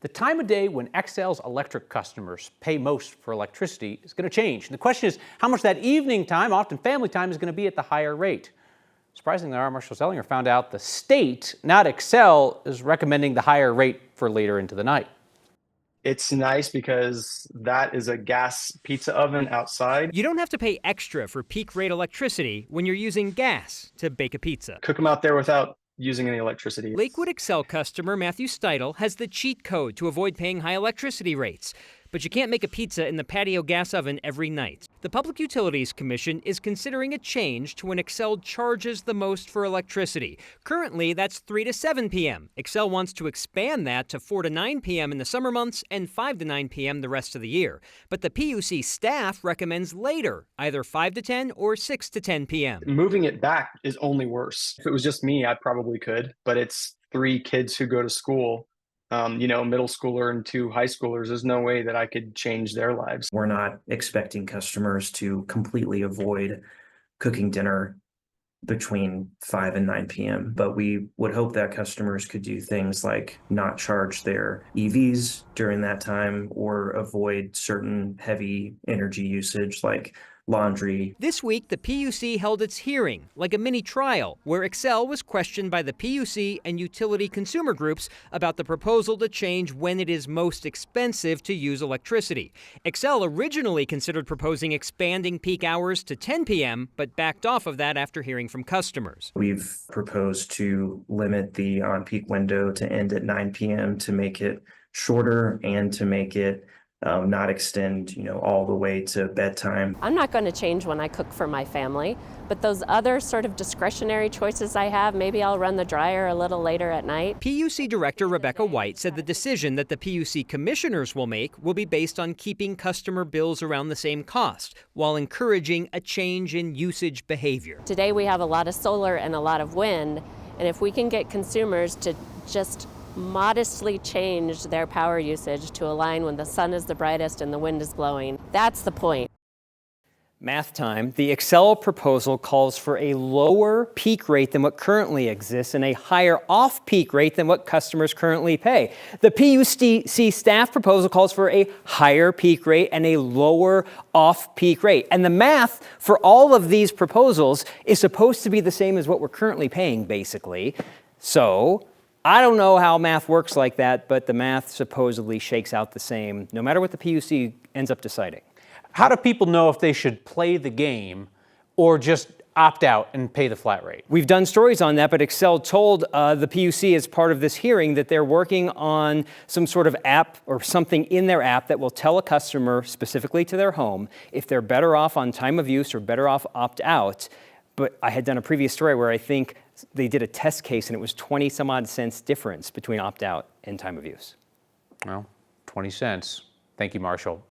The time of day when Xcel's electric customers pay most for electricity is going to change. And the question is how much that evening time, often family time, is going to be at the higher rate. Surprisingly, our Marshall Zellinger found out the state, not Xcel, is recommending the higher rate for later into the night. It's nice because that is a gas pizza oven outside. You don't have to pay extra for peak rate electricity when you're using gas to bake a pizza. Cook them out there without using any electricity. Lakewood Xcel customer Matthew Steidel has the cheat code to avoid paying high electricity rates. But you can't make a pizza in the patio gas oven every night. The Public Utilities Commission is considering a change to when Xcel charges the most for electricity. Currently, that's 3 to 7 p.m. Xcel wants to expand that to 4 to 9 p.m. in the summer months and 5 to 9 p.m. the rest of the year. But the PUC staff recommends later, either 5 to 10 or 6 to 10 p.m. Moving it back is only worse. If it was just me, I probably could, but it's 3 kids who go to school. Middle schooler and 2 high schoolers, there's no way that I could change their lives. We're not expecting customers to completely avoid cooking dinner between 5 and 9 p.m., but we would hope that customers could do things like not charge their EVs during that time or avoid certain heavy energy usage like laundry. This week, the PUC held its hearing, like a mini trial, where Xcel was questioned by the PUC and utility consumer groups about the proposal to change when it is most expensive to use electricity. Xcel originally considered proposing expanding peak hours to 10 p.m., but backed off of that after hearing from customers. We've proposed to limit the on-peak window to end at 9 p.m. to make it shorter and to make it not extend, all the way to bedtime. I'm not going to change when I cook for my family, but those other sort of discretionary choices I have, maybe I'll run the dryer a little later at night. PUC Director Rebecca White said the decision that the PUC commissioners will make will be based on keeping customer bills around the same cost, while encouraging a change in usage behavior. Today we have a lot of solar and a lot of wind, and if we can get consumers to just modestly change their power usage to align when the sun is the brightest and the wind is blowing. That's the point. Math time. The Xcel proposal calls for a lower peak rate than what currently exists and a higher off-peak rate than what customers currently pay. The PUC staff proposal calls for a higher peak rate and a lower off-peak rate. And the math for all of these proposals is supposed to be the same as what we're currently paying, basically. So I don't know how math works like that, but the math supposedly shakes out the same, no matter what the PUC ends up deciding. How do people know if they should play the game or just opt out and pay the flat rate? We've done stories on that, but Xcel told the PUC as part of this hearing that they're working on some sort of app or something in their app that will tell a customer specifically to their home if they're better off on time of use or better off opt out. But I had done a previous story where I think they did a test case and it was 20 some odd cents difference between opt out and time of use. Well, 20 cents. Thank you, Marshall.